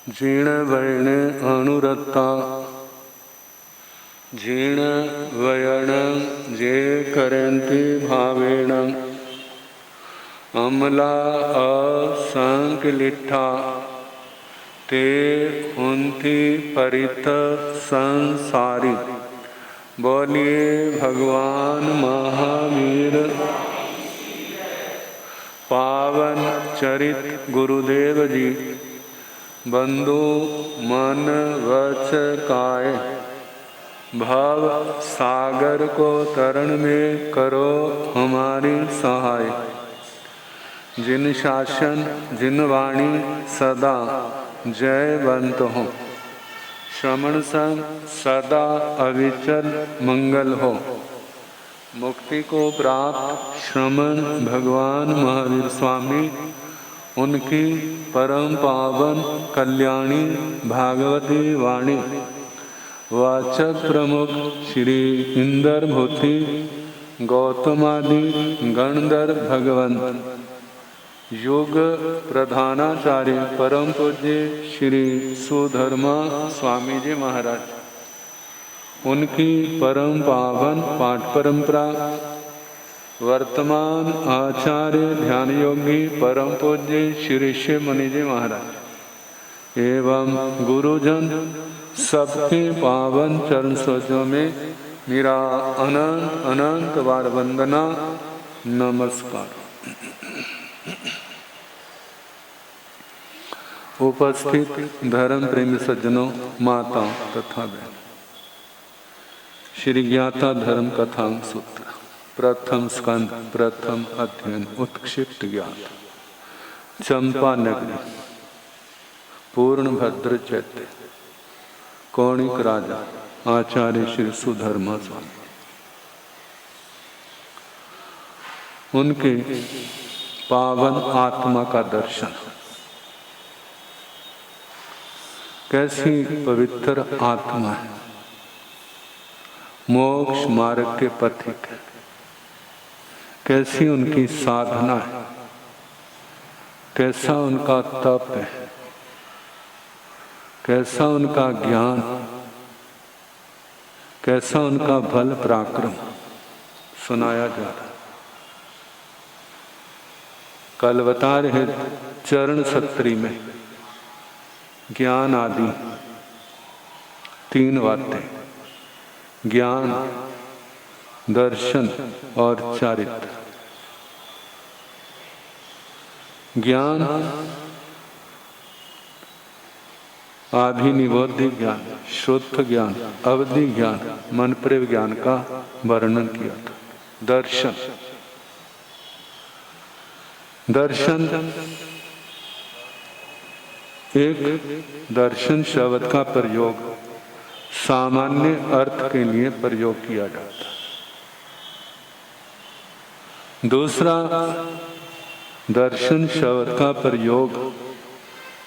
जीर्णवर्णे अनुरक्ता जीर्णवयनं जे करन्ति भावेन अमला असंक्लिष्टा ते हुन्ति परित संसारी। बोलिए भगवान महावीर पावन चरित गुरुदेव जी। बंधु मन वच काय भव सागर को तरण में करो हमारी सहाय। जिन शासन जिन वाणी सदा जयवंत हो, श्रवण संग सदा अविचल मंगल हो। मुक्ति को प्राप्त श्रमण भगवान महावीर स्वामी, उनकी परम पावन कल्याणी भागवती वाणी वाचक प्रमुख श्री इंदर भूति गौतमादि गणधर भगवंत योग प्रधानाचार्य परम पूज्य श्री सुधर्मा स्वामी जी महाराज, उनकी परम पावन पाठ परंपरा वर्तमान आचार्य ध्यान योगी परम पूज्य श्री शिव मुनि जी महाराज एवं गुरुजन सबके पावन चरण सरोजों में मेरा अनंत अनंत बार वंदना नमस्कार। उपस्थित धर्म प्रेमी सज्जनों, माताओं तथा बहनों, श्री ज्ञाता धर्म कथांग सूत्र प्रथम स्कंद प्रथम अध्ययन उत्क्षिप्त ज्ञान चंपा नगरी पूर्ण भद्र चैत्य कौणिक राजा आचार्य श्री सुधर्मा स्वामी, उनके पावन आत्मा का दर्शन। कैसी पवित्र आत्मा है, मोक्ष मार्ग के पथिक है। कैसी उनकी साधना है, कैसा उनका तप है, कैसा उनका ज्ञान, कैसा उनका बल पराक्रम सुनाया जा रहा है। कल बता रहे चरण सत्री में ज्ञान आदि तीन बातें, ज्ञान, दर्शन और चारित्र। ज्ञान आभिनिबोध्य ज्ञान, शुद्ध ज्ञान, अवधि ज्ञान, मन प्रेम ज्ञान का वर्णन किया था। दर्शन, दर्शन एक दर्शन शब्द का प्रयोग सामान्य अर्थ के लिए प्रयोग किया जाता है। दूसरा, दर्शन शब्द का प्रयोग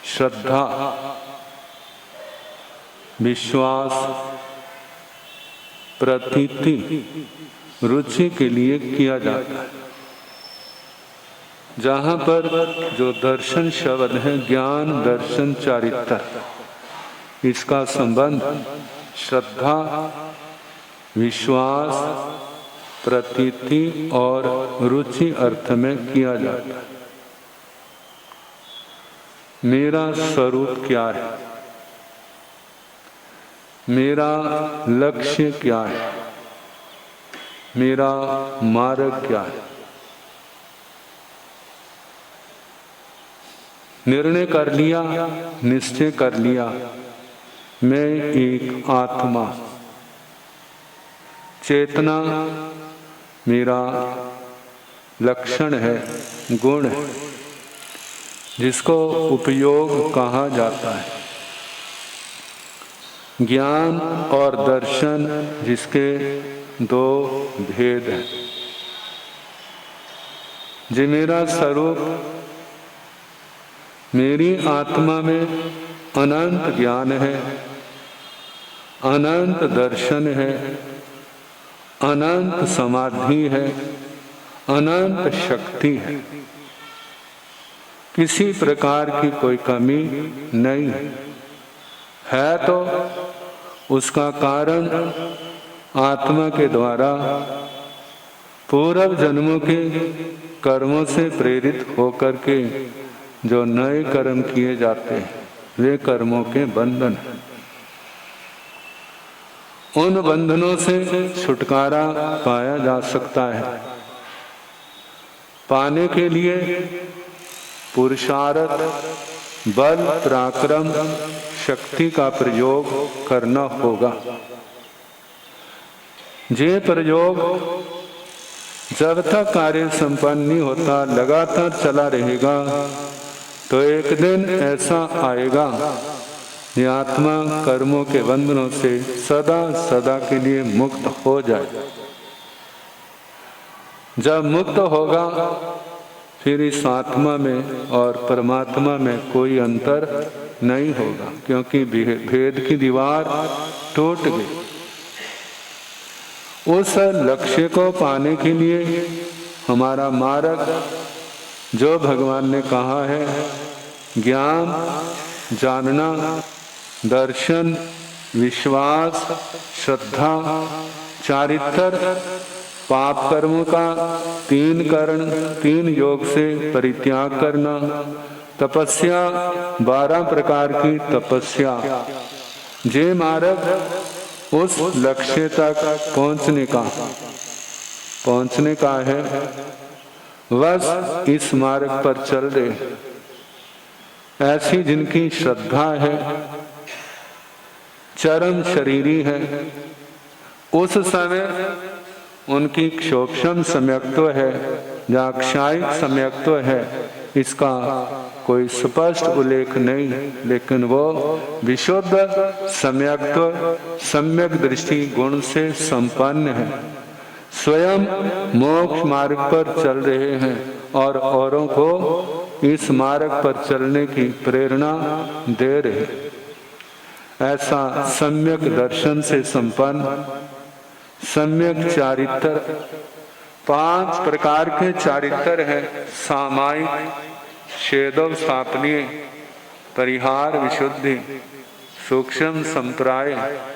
श्रद्धा, विश्वास, प्रतीति, रुचि के लिए किया जाता है। जहाँ पर जो दर्शन शब्द है, ज्ञान, दर्शन, चारित्र, इसका संबंध श्रद्धा, विश्वास, प्रतीति और रुचि अर्थ में किया जाता है। मेरा स्वरूप क्या है, मेरा लक्ष्य क्या है, मेरा मार्ग क्या है। निर्णय कर लिया, निश्चय कर लिया, मैं एक आत्मा, चेतना मेरा लक्षण है, गुण है, जिसको उपयोग कहा जाता है। ज्ञान और दर्शन जिसके दो भेद हैं। जो मेरा स्वरूप, मेरी आत्मा में अनंत ज्ञान है, अनंत दर्शन है, अनंत समाधि है, अनंत शक्ति है। किसी प्रकार की कोई कमी नहीं है, तो उसका कारण आत्मा के द्वारा पूर्व जन्मों के कर्मों से प्रेरित होकर के जो नए कर्म किए जाते हैं वे कर्मों के बंधन हैं। उन बंधनों से छुटकारा पाया जा सकता है। पाने के लिए पुरुषार्थ, बल, पराक्रम, शक्ति का प्रयोग करना होगा। ये प्रयोग जब तक कार्य संपन्न नहीं होता लगातार चला रहेगा तो एक दिन ऐसा आएगा ये आत्मा कर्मों के बंधनों से सदा सदा के लिए मुक्त हो जाए। जब मुक्त होगा फिर इस आत्मा में और परमात्मा में कोई अंतर नहीं होगा, क्योंकि भेद की दीवार टूट गई। उस लक्ष्य को पाने के लिए हमारा मार्ग जो भगवान ने कहा है, ज्ञान, जानना, दर्शन, विश्वास, श्रद्धा, चारित्र, पाप कर्मों का 3 करण 3 योग से परित्याग करना, तपस्या 12 प्रकार की तपस्या, जे मार्ग उस लक्ष्य तक पहुंचने का है। बस इस मार्ग पर चल रहे। ऐसी जिनकी श्रद्धा है, चरम शरीरी है, उस समय उनकी क्षोभम सम्यक्त्व है या क्षायिक सम्यक्त्व है, इसका कोई स्पष्ट उल्लेख नहीं, लेकिन वो विशुद्ध सम्यक्त्व, सम्यक दृष्टि गुण से संपन्न है। स्वयं मोक्ष मार्ग पर चल रहे हैं और औरों को इस मार्ग पर चलने की प्रेरणा दे रहे। ऐसा सम्यक दर्शन से संपन्न, सम्यक चारित्र, 5 प्रकार के चारित्र हैं। सामायिक, छेदव स्थापनीय, परिहार विशुद्धि, सूक्ष्म संप्राय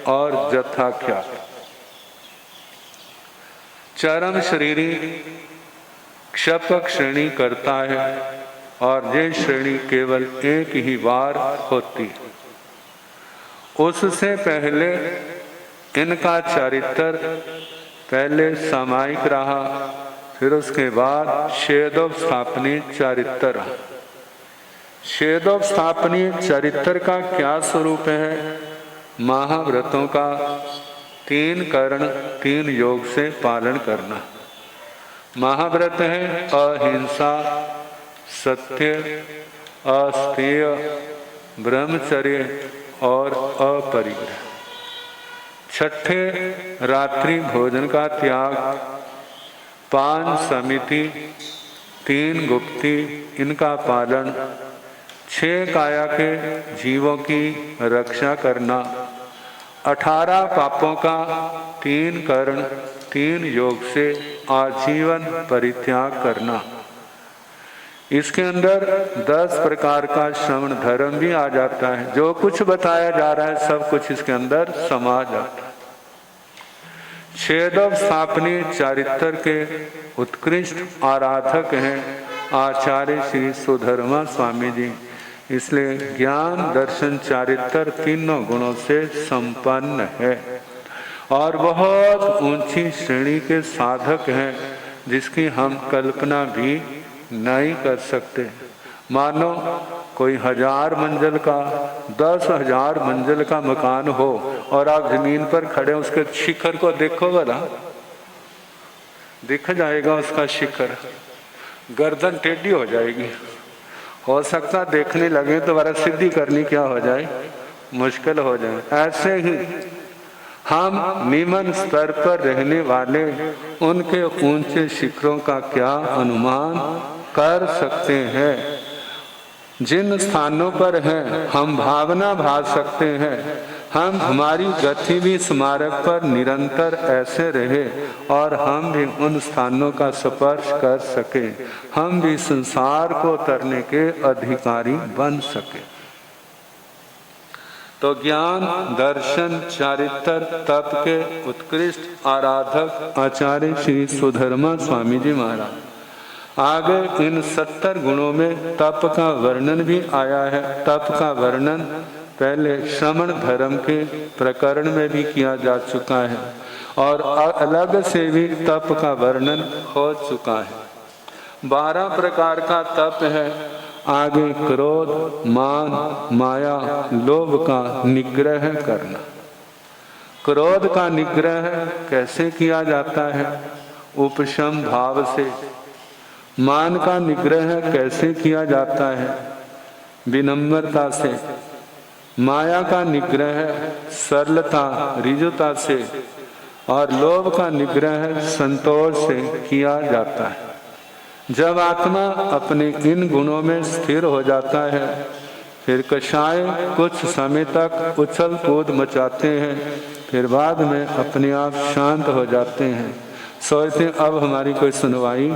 और जथाख्यात। चरम शरीरी क्षपक श्रेणी करता है और ये श्रेणी केवल एक ही बार होती है। उससे पहले इनका चारित्र पहले सामायिक रहा, फिर उसके बाद छेदव स्थापनीय चारित्र रहा। छेदव स्थापनीय चरित्र का क्या स्वरूप है? महाव्रतों का 3 करण 3 योग से पालन करना। महाव्रत है अहिंसा, सत्य, अस्तेय, ब्रह्मचर्य और अपरिग्रह। छठे रात्रि भोजन का त्याग, 5 समिति, 3 गुप्ती, इनका पालन, 6 काया के जीवों की रक्षा करना, 18 पापों का 3 करण 3 योग से आजीवन परित्याग करना। इसके अंदर 10 प्रकार का श्रवण धर्म भी आ जाता है। जो कुछ बताया जा रहा है सब कुछ इसके अंदर समा जाता है। छेदव स्थापनीय चारित्र के उत्कृष्ट आराधक हैं आचार्य श्री सुधर्मा स्वामी जी। इसलिए ज्ञान, दर्शन, चारित्र तीनों गुणों से संपन्न है और बहुत ऊंची श्रेणी के साधक हैं जिसकी हम कल्पना भी नहीं कर सकते। मानो कोई 1000 मंजिल का 10,000 मंजिल का मकान हो और आप जमीन पर खड़े उसके शिखर को देखो भला, दिख जाएगा उसका शिखर, गर्दन टेढ़ी हो जाएगी। हो सकता देखने लगे तो बड़ा सिद्धि करनी क्या हो जाए, मुश्किल हो जाए। ऐसे ही हम निम्न स्तर पर रहने वाले उनके ऊंचे शिखरों का क्या अनुमान कर सकते हैं। जिन स्थानों पर हैं हम भावना भाव सकते हैं, हम हमारी गति भी स्मारक पर निरंतर ऐसे रहे और हम भी उन स्थानों का स्पर्श कर सके, हम भी संसार को तरने के अधिकारी बन सके। तो ज्ञान, दर्शन, चारित्र, तप के उत्कृष्ट आराधक आचार्य श्री सुधर्मा स्वामी जी महाराज आगे इन 70 गुणों में तप का वर्णन भी आया है। तप का वर्णन पहले श्रमण धर्म के प्रकरण में भी किया जा चुका है और अलग से भी तप का वर्णन हो चुका है। 12 प्रकार का तप है। आगे क्रोध, मान, माया, लोभ का निग्रह करना। क्रोध का निग्रह कैसे किया जाता है? उपशम भाव से। मान का निग्रह कैसे किया जाता है? विनम्रता से। माया का निग्रह सरलता, ऋजुता से। और लोभ का निग्रह संतोष से किया जाता है। जब आत्मा अपने इन गुणों में स्थिर हो जाता है, फिर कषाय कुछ समय तक उछल कूद मचाते हैं, फिर बाद में अपने आप शांत हो जाते हैं। सोचते अब हमारी कोई सुनवाई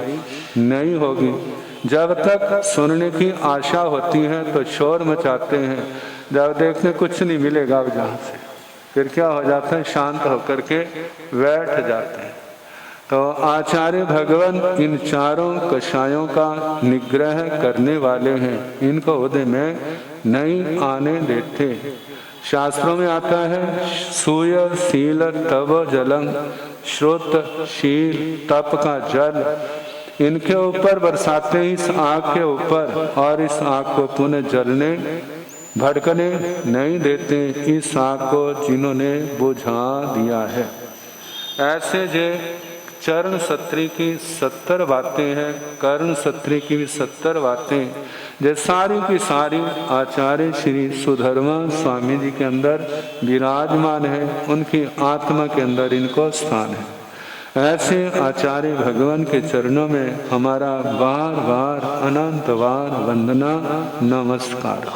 नहीं होगी। जब तक सुनने की आशा होती है तो शोर मचाते हैं, जब देखते कुछ नहीं मिलेगा अब जहाँ से, फिर क्या हो जाता है? शांत होकर के बैठ जाते हैं। तो आचार्य भगवान इन चारों कषायों का निग्रह करने वाले हैं, इनको उदय में नहीं आने देते। शास्त्रों में आता है सूय शील तव जलम, श्रुत शील तप का जल इनके ऊपर बरसाते इस आग के ऊपर, और इस आग को पुनः जलने भड़कने नहीं देते। इस आग को जिन्होंने बुझा दिया है। ऐसे जे चरण सत्री की 70 बातें हैं, कर्ण सत्री की भी 70 बातें, जो सारी की सारी आचार्य श्री सुधर्मा स्वामी जी के अंदर विराजमान है, उनकी आत्मा के अंदर इनको स्थान है। ऐसे आचार्य भगवान के चरणों में हमारा बार बार अनंत बार वंदना नमस्कार।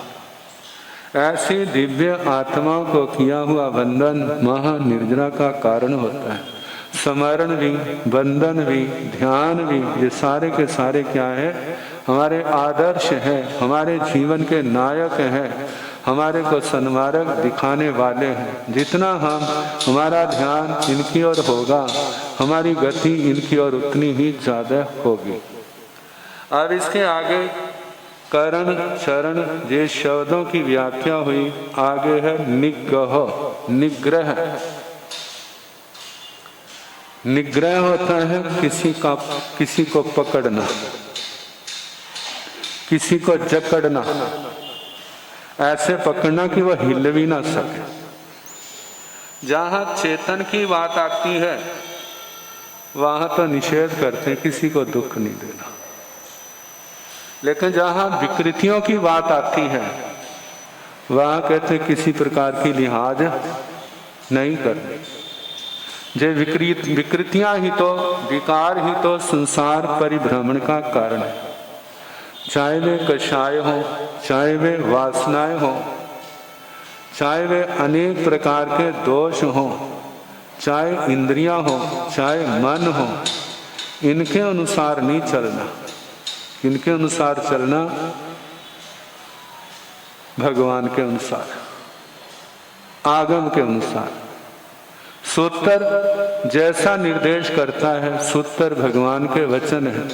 ऐसी दिव्य आत्माओं को किया हुआ वंदन महानिर्जरा का कारण होता है। स्मरण भी, वंदन भी, ध्यान भी, ये सारे के सारे क्या है? हमारे आदर्श हैं, हमारे जीवन के नायक हैं, हमारे को सन्मार्ग दिखाने वाले हैं। जितना हमारा ध्यान इनकी ओर होगा, हमारी गति इनकी ओर उतनी ही ज्यादा होगी। अब इसके आगे करण, चरण, ये शब्दों की व्याख्या हुई। आगे है निग्रह। निग्रह निग्रह होता है किसी को पकड़ना, किसी को जकड़ना, ऐसे पकड़ना कि वह हिल भी ना सके। जहां चेतन की बात आती है वहां तो निषेध करते हैं, किसी को दुख नहीं देना। लेकिन जहां विकृतियों की बात आती है वहां कहते किसी प्रकार की लिहाज नहीं करनी। जे विकृतियां ही तो, विकार ही तो संसार परिभ्रमण का कारण है। चाहे वे कषाय हो, चाहे वे वासनाएं हो, चाहे वे अनेक प्रकार के दोष हो, चाहे इंद्रियां हो, चाहे मन हो, इनके अनुसार नहीं चलना। इनके अनुसार चलना, भगवान के अनुसार, आगम के अनुसार। सूत्र जैसा निर्देश करता है, सूत्र भगवान के वचन है।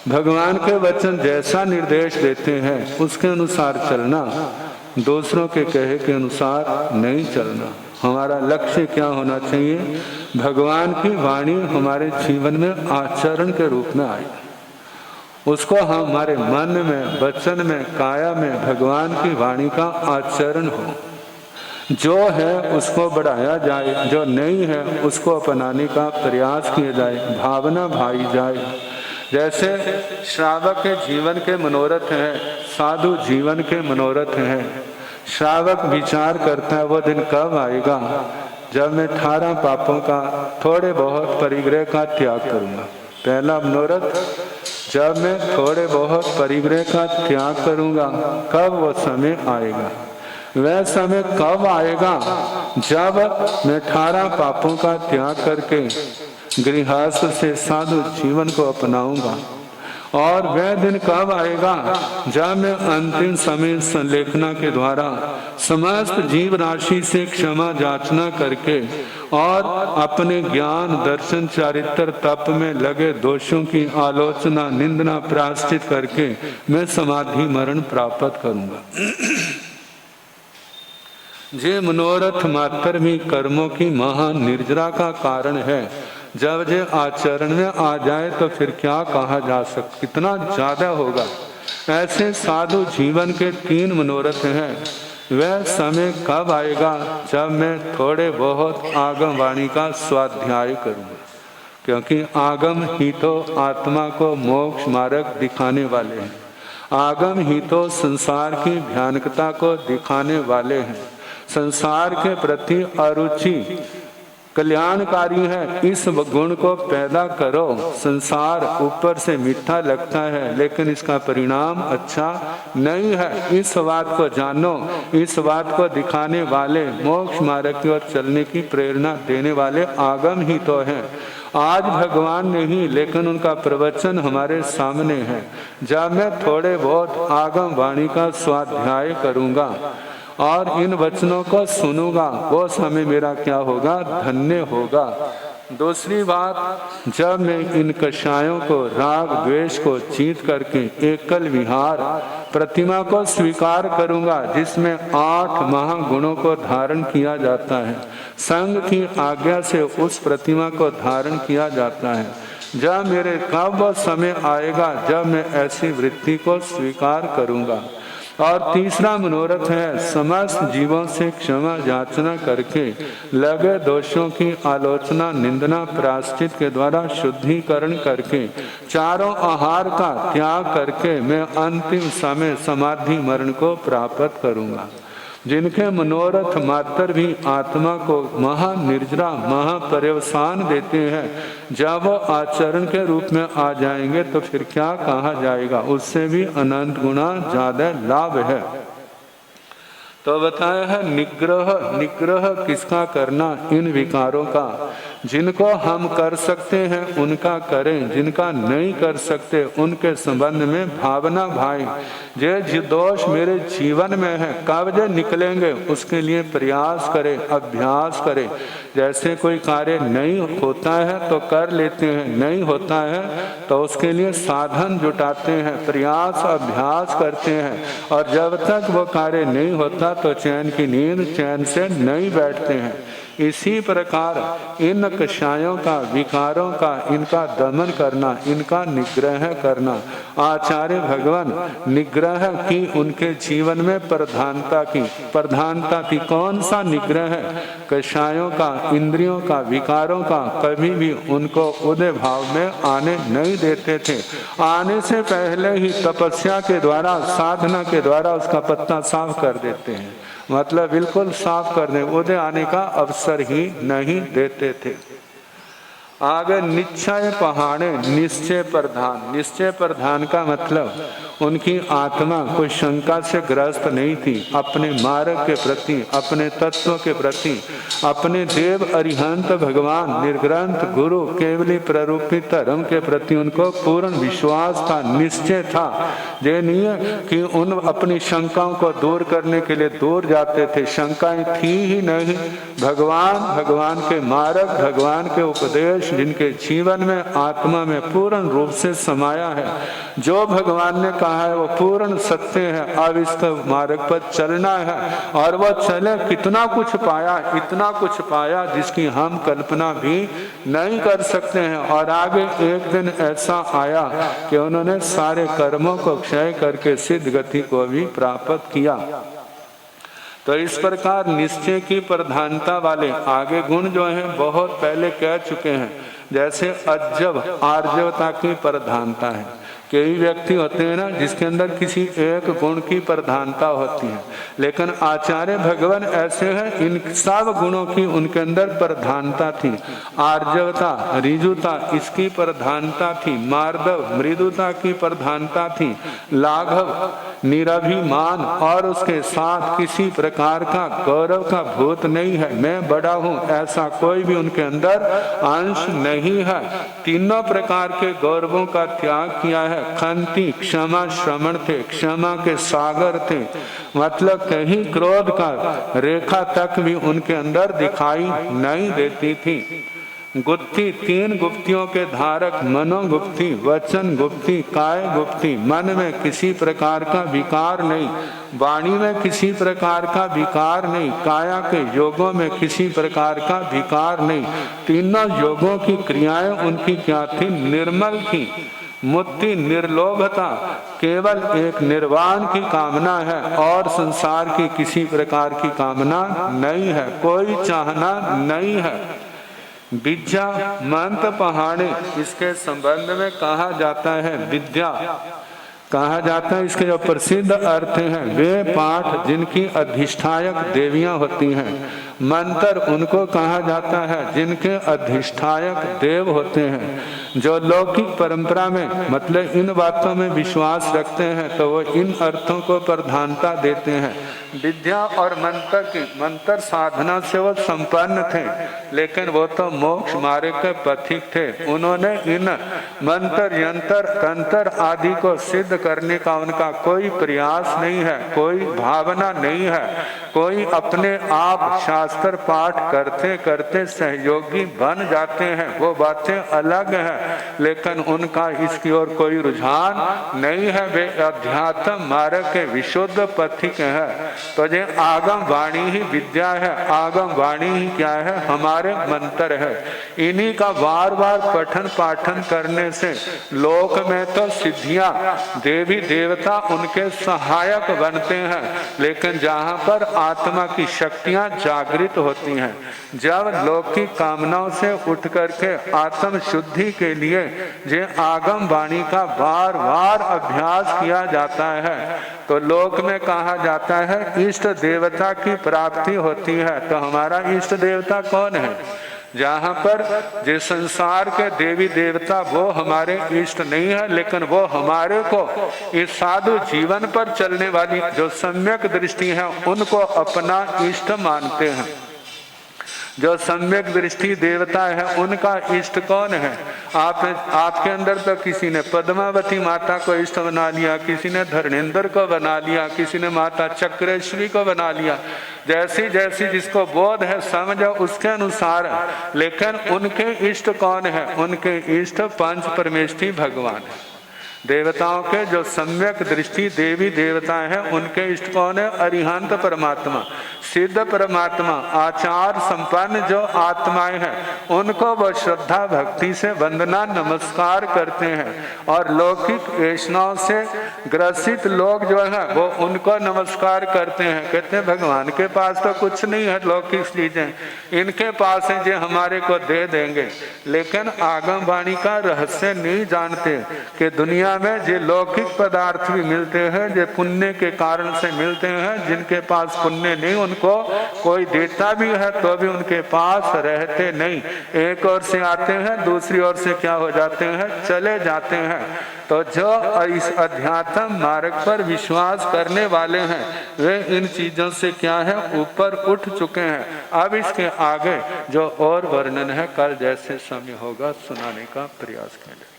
भगवान के वचन जैसा निर्देश देते हैं उसके अनुसार चलना, दूसरों के कहे के अनुसार नहीं चलना। हमारा लक्ष्य क्या होना चाहिए? भगवान की वाणी हमारे जीवन में आचरण के रूप में आए, उसको हमारे मन में, वचन में, काया में भगवान की वाणी का आचरण हो। जो है उसको बढ़ाया जाए, जो नहीं है उसको अपनाने का प्रयास किया जाए, भावना भाई जाए। जैसे श्रावक के जीवन के मनोरथ हैं, साधु जीवन के मनोरथ हैं। श्रावक विचार करता है वो दिन कब आएगा जब मैं 18 पापों का थोड़े बहुत परिग्रह का त्याग करूंगा। पहला मनोरथ, जब मैं थोड़े बहुत परिग्रह का त्याग करूंगा, कब वो समय आएगा। वह समय कब आएगा जब मैं 18 पापों का त्याग करके गृहस्थ से साधु जीवन को अपनाऊंगा, और वह दिन कब आएगा जब मैं अंतिम समय संलेखना के द्वारा समस्त जीव राशि से क्षमा याचना करके और अपने ज्ञान दर्शन चारित्र तप में लगे दोषों की आलोचना निंदना प्रायश्चित करके मैं समाधि मरण प्राप्त करूंगा। जे मनोरथ मात्र भी कर्मों की महान निर्जरा का कारण है, जब जे आचरण में आ जाए तो फिर क्या कहा जा सकता, कितना ज्यादा होगा। ऐसे साधु जीवन के 3 मनोरथ हैं। वह समय कब आएगा जब मैं थोड़े बहुत आगम वाणी का स्वाध्याय करूंगा, क्योंकि आगम ही तो आत्मा को मोक्ष मार्ग दिखाने वाले हैं, आगम ही तो संसार की भयानकता को दिखाने वाले हैं, संसार के प्रति अरुचि कल्याणकारी है। इस गुण को पैदा करो। संसार ऊपर से मीठा लगता है लेकिन इसका परिणाम अच्छा नहीं है। इस बात को जानो। इस बात को दिखाने वाले, मोक्ष मार्ग की ओर चलने की प्रेरणा देने वाले आगम ही तो हैं। आज भगवान नहीं, लेकिन उनका प्रवचन हमारे सामने है। जब मैं थोड़े बहुत आगम वाणी का स्वाध्याय करूंगा और इन वचनों को सुनूंगा, वो समय मेरा क्या होगा, धन्य होगा। दूसरी बात, जब मैं इन कषायों को, राग द्वेष को जीत करके एकल विहार प्रतिमा को स्वीकार करूंगा, जिसमें 8 महागुणों को धारण किया जाता है, संग की आज्ञा से उस प्रतिमा को धारण किया जाता है। जब मेरे कब वो समय आएगा जब मैं ऐसी वृत्ति को स्वीकार करूंगा। और तीसरा मनोरथ है, समस्त जीवों से क्षमा याचना करके लगे दोषों की आलोचना निंदना प्रायश्चित के द्वारा शुद्धिकरण करके चारों आहार का त्याग करके मैं अंतिम समय समाधि मरण को प्राप्त करूंगा। जिनके मनोरथ मात्र भी आत्मा को महानिर्जरा महापर्यवसान देते हैं, जब वो आचरण के रूप में आ जाएंगे तो फिर क्या कहा जाएगा, उससे भी अनंत गुना ज्यादा लाभ है। तो बताया है निग्रह। निग्रह किसका करना, इन विकारों का। जिनको हम कर सकते हैं उनका करें, जिनका नहीं कर सकते उनके संबंध में भावना भाई। जो दोष मेरे जीवन में है कब जो निकलेंगे उसके लिए प्रयास करें, अभ्यास करें। जैसे कोई कार्य नहीं होता है तो कर लेते हैं, नहीं होता है तो उसके लिए साधन जुटाते हैं, प्रयास अभ्यास करते हैं, और जब तक वो कार्य नहीं होता तो चैन की नींद चैन से नहीं बैठते हैं। इसी प्रकार इन कषायों का, विकारों का, इनका दमन करना, इनका निग्रह करना। आचार्य भगवान निग्रह की उनके जीवन में प्रधानता थी। कौन सा निग्रह है? कषायों का, इंद्रियों का, विकारों का कभी भी उनको उदय भाव में आने नहीं देते थे। आने से पहले ही तपस्या के द्वारा, साधना के द्वारा उसका पत्ता साफ कर देते हैं, मतलब बिल्कुल साफ कर दे, उदय आने का अवसर ही नहीं देते थे। आगे निश्चय पहाड़े, निश्चय प्रधान। निश्चय प्रधान का मतलब उनकी आत्मा कोई शंका से ग्रस्त नहीं थी। अपने मार्ग के प्रति, अपने तत्व के प्रति, अपने देव अरिहंत भगवान निर्ग्रंथ गुरु केवली प्ररूपित धर्म के प्रति उनको पूर्ण विश्वास था, निश्चय था। ये नहीं है कि उन अपनी शंकाओं को दूर करने के लिए दूर जाते थे, शंकाएं थी ही नहीं। भगवान के मार्ग, भगवान के उपदेश जिनके जीवन में आत्मा में पूर्ण रूप से समाया है, जो भगवान ने कहा है वो पूर्ण सत्य है। अब इस मार्ग पर चलना है, और वो चले, कितना कुछ पाया, इतना कुछ पाया जिसकी हम कल्पना भी नहीं कर सकते हैं। और आगे एक दिन ऐसा आया कि उन्होंने सारे कर्मों को क्षय करके सिद्ध गति को भी प्राप्त किया। तो इस प्रकार निश्चय की प्रधानता वाले आगे गुण जो हैं बहुत पहले कह चुके हैं। जैसे अज्जव, आर्जवता की प्रधानता है, कई व्यक्ति होते हैं ना जिसके अंदर किसी एक गुण की प्रधानता होती है, लेकिन आचार्य भगवान ऐसे हैं इन सब गुणों की उनके अंदर प्रधानता थी। आर्जवता, ऋजुता इसकी प्रधानता थी, मार्दव मृदुता की प्रधानता थी, लाघव निराभिमान और उसके साथ किसी प्रकार का गौरव का भूत नहीं है, मैं बड़ा हूँ ऐसा कोई भी उनके अंदर अंश नहीं है। तीनों प्रकार के गौरवों का त्याग किया है। खंती क्षमा श्रवण थे, क्षमा के सागर थे, मतलब कहीं क्रोध का रेखा तक भी उनके अंदर दिखाई नहीं देती थी। गुप्ती, तीन गुप्तियों के धारक, मनोगुप्ती, वचन गुप्ती, काय गुप्ती, मन में किसी प्रकार का विकार नहीं, वाणी में किसी प्रकार का विकार नहीं, काया के योगों में किसी प्रकार का विकार नहीं। तीनों योगों की क्रियाएं उनकी क्या थी? निर्मल थी। मुक्ति, निर्लोभता, केवल एक निर्वाण की कामना है और संसार की किसी प्रकार की कामना नहीं है, कोई चाहना नहीं है। विद्या मंत्र पहाड़े, इसके संबंध में कहा जाता है विद्या कहा जाता है, इसके जो प्रसिद्ध अर्थ हैं वे पाठ जिनकी अधिष्ठायक देवियां होती हैं। मंत्र उनको कहा जाता है जिनके अधिष्ठायक देव होते हैं। जो लौकिक परंपरा में मतलब इन बातों में विश्वास रखते हैं तो वो इन अर्थों को प्रधानता देते हैं। विद्या और मंत्र साधना से वो संपन्न थे, लेकिन वो तो मोक्ष मार्ग के पथिक थे। उन्होंने इन मंत्र यंत्र तंत्र आदि को सिद्ध करने का उनका कोई प्रयास नहीं है, कोई भावना नहीं है। कोई अपने आप शास्त्र पाठ करते करते सहयोगी बन जाते हैं, वो बातें अलग हैं, लेकिन उनका इसकी ओर कोई रुझान नहीं है। वे अध्यात्म मार्ग के विशुद्ध पथिक है। तो ये आगम वाणी ही विद्या है, आगम वाणी ही क्या है? हमारे मंत्र है। इन्हीं का बार बार पठन पाठन करने से लोक में तो सिद्धियां, देवी देवता उनके सहायक बनते हैं, लेकिन जहाँ पर आत्मा की शक्तियां जागृत होती हैं, जब लौकिक कामनाओं से उठ करके आत्म शुद्धि के लिए जे आगम वाणी का बार बार अभ्यास किया जाता है तो लोक में कहा जाता है इष्ट देवता की प्राप्ति होती है। तो हमारा इष्ट देवता कौन है? जहाँ पर जिस संसार के देवी देवता वो हमारे इष्ट नहीं है, लेकिन वो हमारे को इस साधु जीवन पर चलने वाली जो सम्यक दृष्टि है उनको अपना इष्ट मानते हैं। जो सम्यक दृष्टि देवता है उनका इष्ट कौन है? आपके अंदर तो किसी ने पद्मावती माता को इष्ट बना लिया, किसी ने धर्मेंद्र को बना लिया, किसी ने माता चक्रेश्वरी को बना लिया। जैसी जैसी जिसको बोध है समझो उसके अनुसार, लेकिन उनके इष्ट कौन है? उनके इष्ट पंच परमेष्ठी भगवान है। देवताओं के जो सम्यक दृष्टि देवी देवता हैं उनके इष्ट कौन है? अरिहंत परमात्मा, सिद्ध परमात्मा, आचार संपन्न जो आत्माएं हैं उनको वो श्रद्धा भक्ति से वंदना नमस्कार करते हैं। और लौकिक वेशनाओं से ग्रसित लोग जो है वो उनको नमस्कार करते हैं, कहते हैं भगवान के पास तो कुछ नहीं है लौकिक चीजें, इनके पास है जो हमारे को दे देंगे। लेकिन आगम वाणी का रहस्य नहीं जानते कि दुनिया में जो लौकिक पदार्थ भी मिलते हैं जो पुण्य के कारण से मिलते हैं, जिनके पास पुण्य नहीं उनको कोई देता भी है तो भी उनके पास रहते नहीं। एक ओर से आते हैं, दूसरी ओर से क्या हो जाते हैं? चले जाते हैं। तो जो इस अध्यात्म मार्ग पर विश्वास करने वाले हैं वे इन चीजों से क्या है? ऊपर उठ चुके हैं। अब इसके आगे जो और वर्णन है कल जैसे समय होगा सुनाने का प्रयास करें।